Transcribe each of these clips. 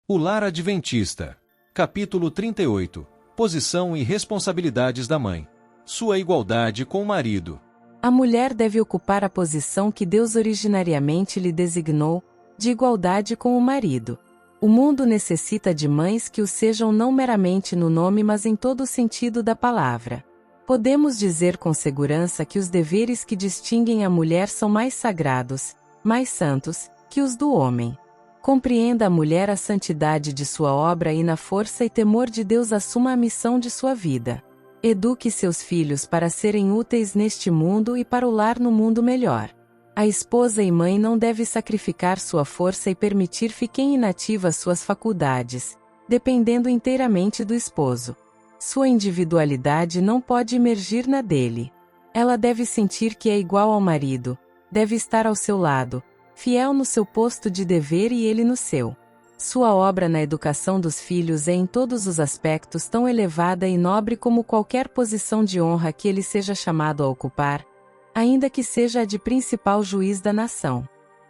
O Lar Adventista. Capítulo 38. Posição e responsabilidades da mãe. Sua igualdade com o marido. A mulher deve ocupar a posição que Deus originariamente lhe designou, de igualdade com o marido. O mundo necessita de mães que o sejam não meramente no nome mas em todo o sentido da palavra. Podemos dizer com segurança que os deveres que distinguem a mulher são mais sagrados, mais santos, que os do homem. Compreenda a mulher a santidade de sua obra e na força e temor de Deus assuma a missão de sua vida. Eduque seus filhos para serem úteis neste mundo e para o lar no mundo melhor. A esposa e mãe não deve sacrificar sua força e permitir fiquem inativas suas faculdades, dependendo inteiramente do esposo. Sua individualidade não pode emergir na dele. Ela deve sentir que é igual ao marido, deve estar ao seu lado, fiel no seu posto de dever e ele no seu. Sua obra na educação dos filhos é em todos os aspectos tão elevada e nobre como qualquer posição de honra que ele seja chamado a ocupar, ainda que seja a de principal juiz da nação.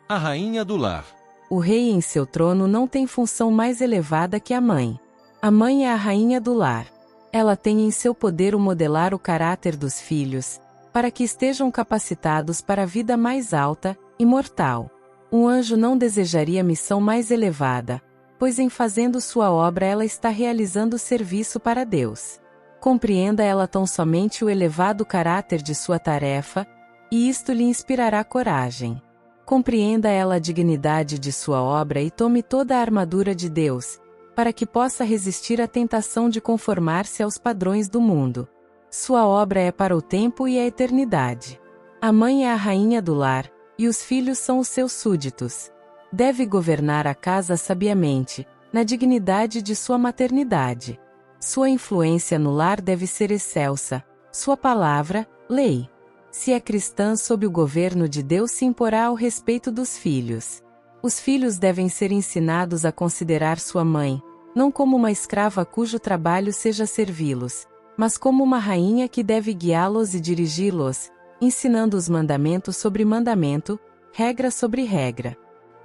A rainha do lar. O rei em seu trono não tem função mais elevada que a mãe. A mãe é a rainha do lar. Ela tem em seu poder o modelar o caráter dos filhos, para que estejam capacitados para a vida mais alta, imortal. Um anjo não desejaria missão mais elevada, pois em fazendo sua obra ela está realizando serviço para Deus. Compreenda ela tão somente o elevado caráter de sua tarefa, e isto lhe inspirará coragem. Compreenda ela a dignidade de sua obra e tome toda a armadura de Deus, para que possa resistir à tentação de conformar-se aos padrões do mundo. Sua obra é para o tempo e a eternidade. A mãe é a rainha do lar, e os filhos são os seus súditos. Deve governar a casa sabiamente, na dignidade de sua maternidade. Sua influência no lar deve ser excelsa, sua palavra, lei. Se é cristã sob o governo de Deus se imporá ao respeito dos filhos. Os filhos devem ser ensinados a considerar sua mãe, não como uma escrava cujo trabalho seja servi-los, mas como uma rainha que deve guiá-los e dirigi-los, ensinando os mandamentos sobre mandamento, regra sobre regra.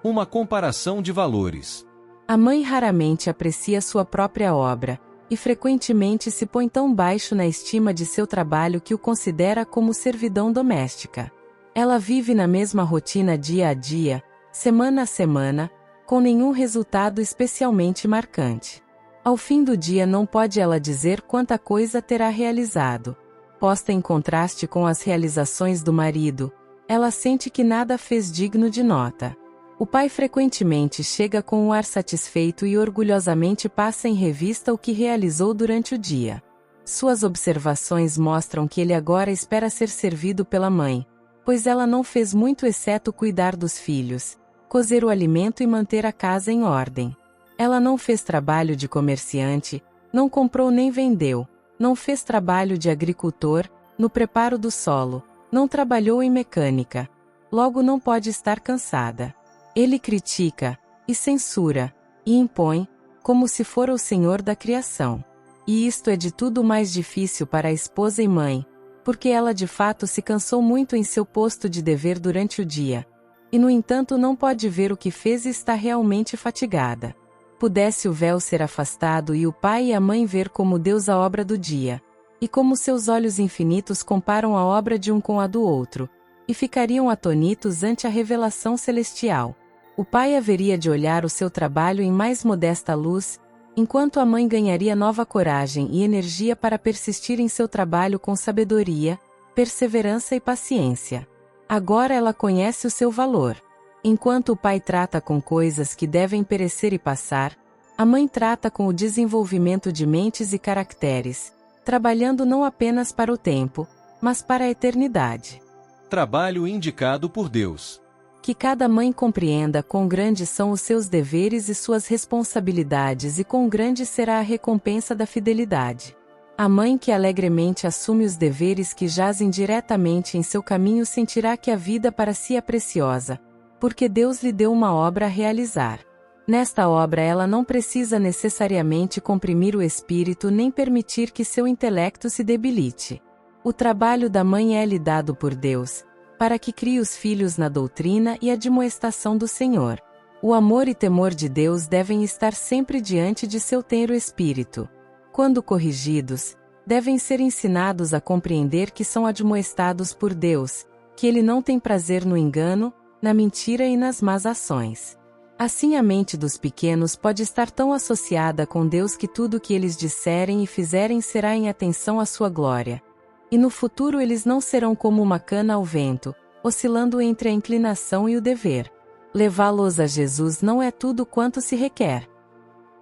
Uma comparação de valores. A mãe raramente aprecia sua própria obra, e frequentemente se põe tão baixo na estima de seu trabalho que o considera como servidão doméstica. Ela vive na mesma rotina dia a dia, semana a semana, com nenhum resultado especialmente marcante. Ao fim do dia não pode ela dizer quanta coisa terá realizado. Posta em contraste com as realizações do marido, ela sente que nada fez digno de nota. O pai frequentemente chega com um ar satisfeito e orgulhosamente passa em revista o que realizou durante o dia. Suas observações mostram que ele agora espera ser servido pela mãe, pois ela não fez muito exceto cuidar dos filhos, cozer o alimento e manter a casa em ordem. Ela não fez trabalho de comerciante, não comprou nem vendeu, não fez trabalho de agricultor, no preparo do solo, não trabalhou em mecânica. Logo não pode estar cansada. Ele critica, e censura, e impõe, como se fora o senhor da criação. E isto é de tudo mais difícil para a esposa e mãe, porque ela de fato se cansou muito em seu posto de dever durante o dia. E no entanto não pode ver o que fez e está realmente fatigada. Pudesse o véu ser afastado e o pai e a mãe ver como Deus a obra do dia, e como seus olhos infinitos comparam a obra de um com a do outro, e ficariam atonitos ante a revelação celestial. O pai haveria de olhar o seu trabalho em mais modesta luz, enquanto a mãe ganharia nova coragem e energia para persistir em seu trabalho com sabedoria, perseverança e paciência. Agora ela conhece o seu valor. Enquanto o pai trata com coisas que devem perecer e passar, a mãe trata com o desenvolvimento de mentes e caracteres, trabalhando não apenas para o tempo, mas para a eternidade. Trabalho indicado por Deus. Que cada mãe compreenda quão grandes são os seus deveres e suas responsabilidades e quão grande será a recompensa da fidelidade. A mãe que alegremente assume os deveres que jazem diretamente em seu caminho sentirá que a vida para si é preciosa, porque Deus lhe deu uma obra a realizar. Nesta obra ela não precisa necessariamente comprimir o espírito nem permitir que seu intelecto se debilite. O trabalho da mãe é-lhe dado por Deus, para que crie os filhos na doutrina e admoestação do Senhor. O amor e temor de Deus devem estar sempre diante de seu tenro espírito. Quando corrigidos, devem ser ensinados a compreender que são admoestados por Deus, que Ele não tem prazer no engano, na mentira e nas más ações. Assim a mente dos pequenos pode estar tão associada com Deus que tudo o que eles disserem e fizerem será em atenção à sua glória. E no futuro eles não serão como uma cana ao vento, oscilando entre a inclinação e o dever. Levá-los a Jesus não é tudo quanto se requer.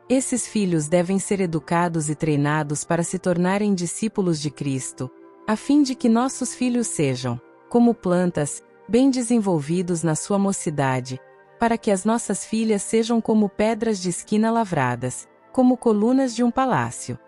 Esses filhos devem ser educados e treinados para se tornarem discípulos de Cristo, a fim de que nossos filhos sejam, como plantas, bem desenvolvidos na sua mocidade, para que as nossas filhas sejam como pedras de esquina lavradas, como colunas de um palácio.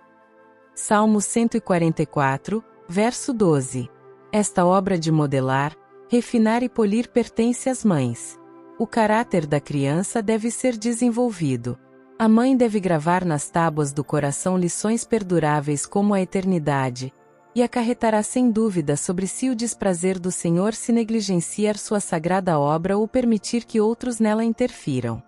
Salmo 144, verso 12. Esta obra de modelar, refinar e polir pertence às mães. O caráter da criança deve ser desenvolvido. A mãe deve gravar nas tábuas do coração lições perduráveis como a eternidade, e acarretará sem dúvida sobre si o desprazer do Senhor se negligenciar sua sagrada obra ou permitir que outros nela interfiram.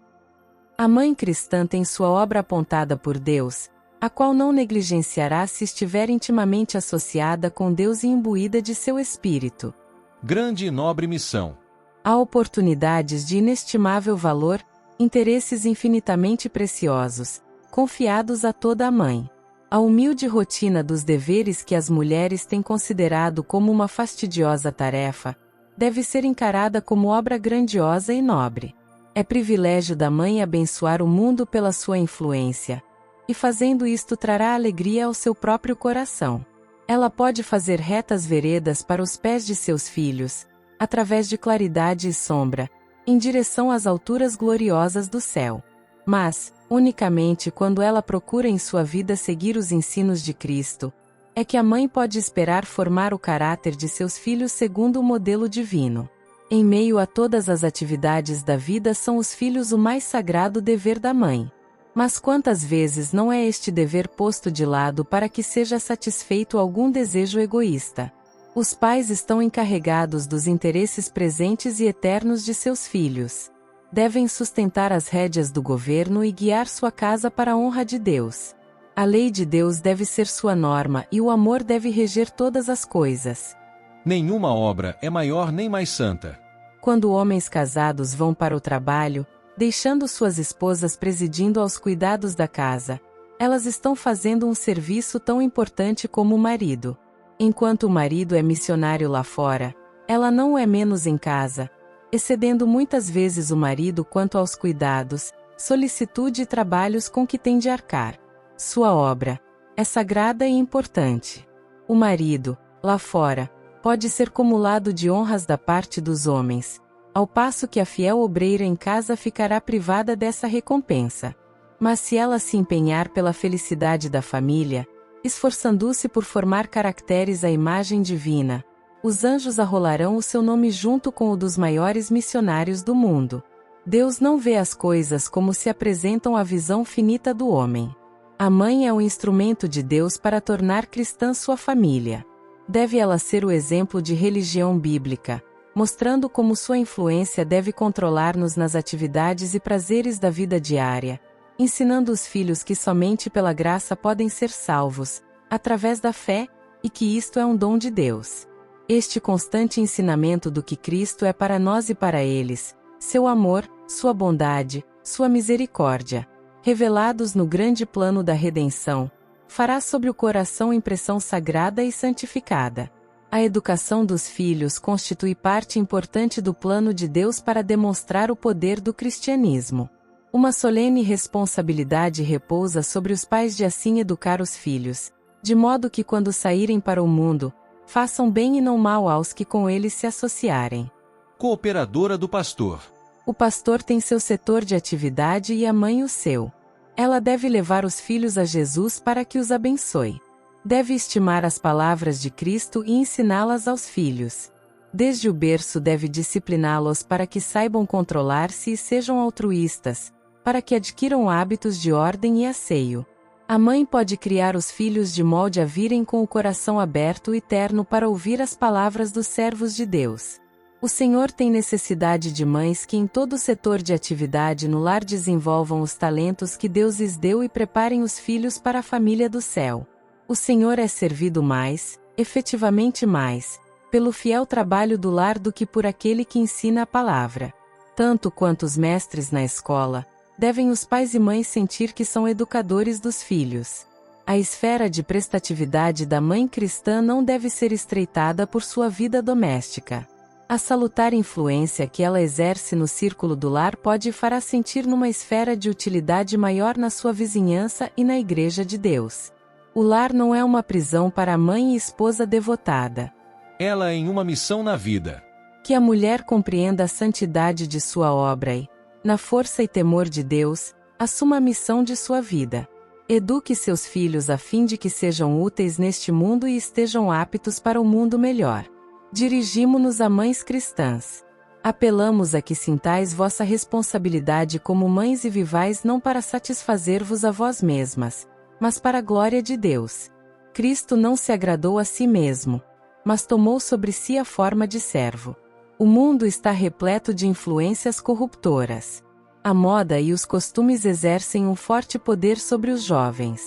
A mãe cristã tem sua obra apontada por Deus, a qual não negligenciará se estiver intimamente associada com Deus e imbuída de seu espírito. Grande e nobre missão. Há oportunidades de inestimável valor, interesses infinitamente preciosos, confiados a toda a mãe. A humilde rotina dos deveres que as mulheres têm considerado como uma fastidiosa tarefa, deve ser encarada como obra grandiosa e nobre. É privilégio da mãe abençoar o mundo pela sua influência, e fazendo isto trará alegria ao seu próprio coração. Ela pode fazer retas veredas para os pés de seus filhos, através de claridade e sombra, em direção às alturas gloriosas do céu. Mas, unicamente quando ela procura em sua vida seguir os ensinos de Cristo, é que a mãe pode esperar formar o caráter de seus filhos segundo o modelo divino. Em meio a todas as atividades da vida são os filhos o mais sagrado dever da mãe. Mas quantas vezes não é este dever posto de lado para que seja satisfeito algum desejo egoísta? Os pais estão encarregados dos interesses presentes e eternos de seus filhos. Devem sustentar as rédeas do governo e guiar sua casa para a honra de Deus. A lei de Deus deve ser sua norma e o amor deve reger todas as coisas. Nenhuma obra é maior nem mais santa. Quando homens casados vão para o trabalho, deixando suas esposas presidindo aos cuidados da casa, elas estão fazendo um serviço tão importante como o marido. Enquanto o marido é missionário lá fora, ela não o é menos em casa, excedendo muitas vezes o marido quanto aos cuidados, solicitude e trabalhos com que tem de arcar. Sua obra é sagrada e importante. O marido, lá fora, pode ser cumulado de honras da parte dos homens, ao passo que a fiel obreira em casa ficará privada dessa recompensa. Mas se ela se empenhar pela felicidade da família, esforçando-se por formar caracteres à imagem divina, os anjos arrolarão o seu nome junto com o dos maiores missionários do mundo. Deus não vê as coisas como se apresentam à visão finita do homem. A mãe é o instrumento de Deus para tornar cristã sua família. Deve ela ser o exemplo de religião bíblica, mostrando como sua influência deve controlar-nos nas atividades e prazeres da vida diária, ensinando os filhos que somente pela graça podem ser salvos, através da fé, e que isto é um dom de Deus. Este constante ensinamento do que Cristo é para nós e para eles, seu amor, sua bondade, sua misericórdia, revelados no grande plano da redenção, fará sobre o coração impressão sagrada e santificada. A educação dos filhos constitui parte importante do plano de Deus para demonstrar o poder do cristianismo. Uma solene responsabilidade repousa sobre os pais de assim educar os filhos, de modo que quando saírem para o mundo, façam bem e não mal aos que com eles se associarem. Cooperadora do pastor. O pastor tem seu setor de atividade e a mãe o seu. Ela deve levar os filhos a Jesus para que os abençoe. Deve estimar as palavras de Cristo e ensiná-las aos filhos. Desde o berço deve discipliná-los para que saibam controlar-se e sejam altruístas, para que adquiram hábitos de ordem e asseio. A mãe pode criar os filhos de molde a virem com o coração aberto e terno para ouvir as palavras dos servos de Deus. O Senhor tem necessidade de mães que em todo setor de atividade no lar desenvolvam os talentos que Deus lhes deu e preparem os filhos para a família do céu. O Senhor é servido mais, efetivamente mais, pelo fiel trabalho do lar do que por aquele que ensina a palavra. Tanto quanto os mestres na escola, devem os pais e mães sentir que são educadores dos filhos. A esfera de prestatividade da mãe cristã não deve ser estreitada por sua vida doméstica. A salutar influência que ela exerce no círculo do lar pode e fará sentir numa esfera de utilidade maior na sua vizinhança e na Igreja de Deus. O lar não é uma prisão para a mãe e esposa devotada. Ela em uma missão na vida. Que a mulher compreenda a santidade de sua obra e, na força e temor de Deus, assuma a missão de sua vida. Eduque seus filhos a fim de que sejam úteis neste mundo e estejam aptos para o mundo melhor. Dirigimo-nos a mães cristãs. Apelamos a que sintais vossa responsabilidade como mães e vivais não para satisfazer-vos a vós mesmas, mas para a glória de Deus. Cristo não se agradou a si mesmo, mas tomou sobre si a forma de servo. O mundo está repleto de influências corruptoras. A moda e os costumes exercem um forte poder sobre os jovens.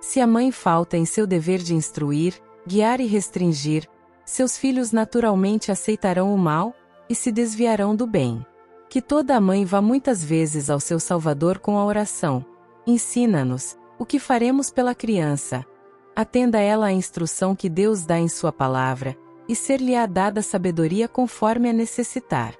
Se a mãe falta em seu dever de instruir, guiar e restringir, seus filhos naturalmente aceitarão o mal, e se desviarão do bem. Que toda mãe vá muitas vezes ao seu Salvador com a oração: ensina-nos o que faremos pela criança. Atenda ela à instrução que Deus dá em sua palavra, e ser-lhe-á dada sabedoria conforme a necessitar.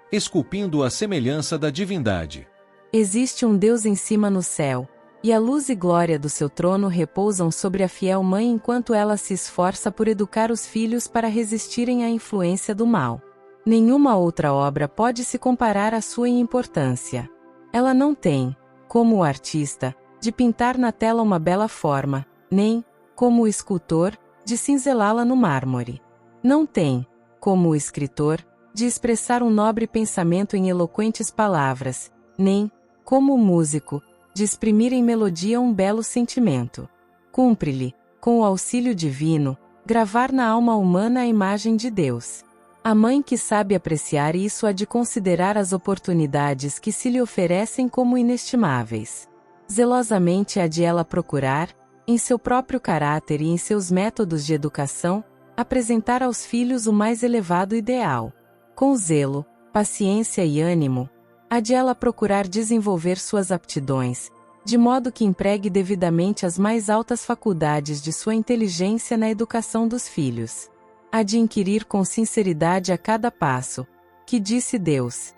Esculpindo a semelhança da divindade. Existe um Deus em cima no céu, e a luz e glória do seu trono repousam sobre a fiel mãe enquanto ela se esforça por educar os filhos para resistirem à influência do mal. Nenhuma outra obra pode se comparar à sua importância. Ela não tem, como o artista, de pintar na tela uma bela forma, nem, como o escultor, de cinzelá-la no mármore. Não tem, como o escritor, de expressar um nobre pensamento em eloquentes palavras, nem, como o músico, de exprimir em melodia um belo sentimento. Cumpre-lhe, com o auxílio divino, gravar na alma humana a imagem de Deus. A mãe que sabe apreciar isso há de considerar as oportunidades que se lhe oferecem como inestimáveis. Zelosamente há de ela procurar, em seu próprio caráter e em seus métodos de educação, apresentar aos filhos o mais elevado ideal. Com zelo, paciência e ânimo, há de ela procurar desenvolver suas aptidões, de modo que empregue devidamente as mais altas faculdades de sua inteligência na educação dos filhos. Há de inquirir com sinceridade a cada passo: que disse Deus?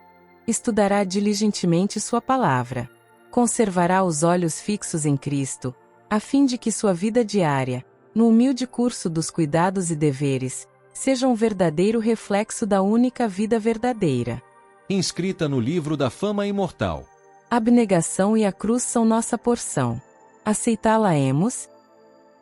Estudará diligentemente sua palavra. Conservará os olhos fixos em Cristo, a fim de que sua vida diária, no humilde curso dos cuidados e deveres, seja um verdadeiro reflexo da única vida verdadeira. Inscrita no livro da fama imortal. A abnegação e a cruz são nossa porção. Aceitá-la-emos?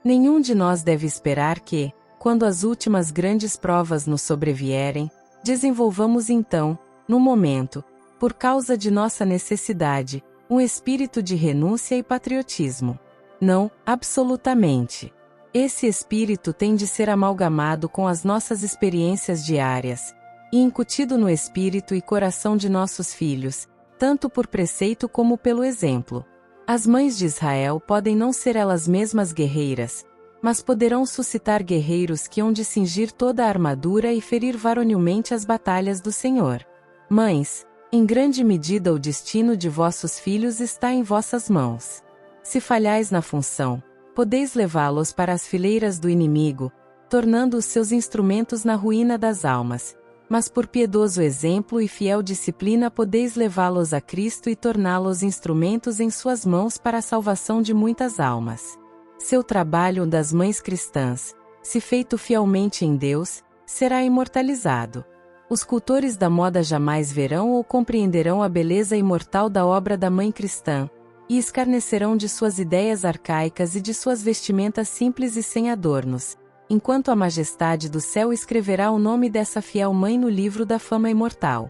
Nenhum de nós deve esperar que, quando as últimas grandes provas nos sobrevierem, desenvolvamos então, no momento, por causa de nossa necessidade, um espírito de renúncia e patriotismo. Não, absolutamente. Esse espírito tem de ser amalgamado com as nossas experiências diárias, e incutido no espírito e coração de nossos filhos, tanto por preceito como pelo exemplo. As mães de Israel podem não ser elas mesmas guerreiras, mas poderão suscitar guerreiros que hão de cingir toda a armadura e ferir varonilmente as batalhas do Senhor. Mães, em grande medida o destino de vossos filhos está em vossas mãos. Se falhais na função, podeis levá-los para as fileiras do inimigo, tornando os seus instrumentos na ruína das almas, mas por piedoso exemplo e fiel disciplina podeis levá-los a Cristo e torná-los instrumentos em suas mãos para a salvação de muitas almas. Seu trabalho das mães cristãs, se feito fielmente em Deus, será imortalizado. Os cultores da moda jamais verão ou compreenderão a beleza imortal da obra da mãe cristã, e escarnecerão de suas ideias arcaicas e de suas vestimentas simples e sem adornos, enquanto a majestade do céu escreverá o nome dessa fiel mãe no livro da fama imortal.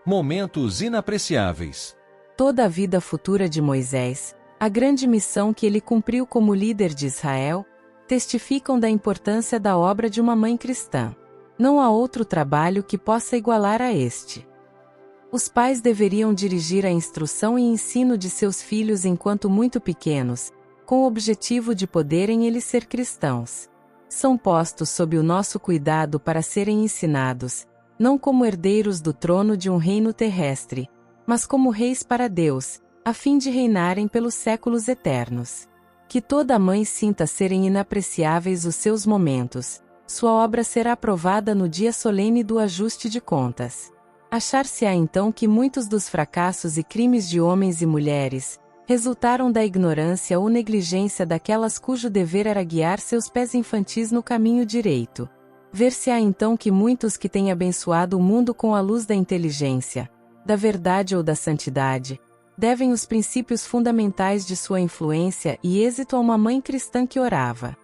Momentos inapreciáveis. Toda a vida futura de Moisés, a grande missão que ele cumpriu como líder de Israel, testificam da importância da obra de uma mãe cristã. Não há outro trabalho que possa igualar a este. Os pais deveriam dirigir a instrução e ensino de seus filhos enquanto muito pequenos, com o objetivo de poderem eles ser cristãos. São postos sob o nosso cuidado para serem ensinados, não como herdeiros do trono de um reino terrestre, mas como reis para Deus, a fim de reinarem pelos séculos eternos. Que toda mãe sinta serem inapreciáveis os seus momentos, sua obra será aprovada no dia solene do ajuste de contas. Achar-se-á então que muitos dos fracassos e crimes de homens e mulheres resultaram da ignorância ou negligência daquelas cujo dever era guiar seus pés infantis no caminho direito. Ver-se-á então que muitos que têm abençoado o mundo com a luz da inteligência, da verdade ou da santidade, devem os princípios fundamentais de sua influência e êxito a uma mãe cristã que orava.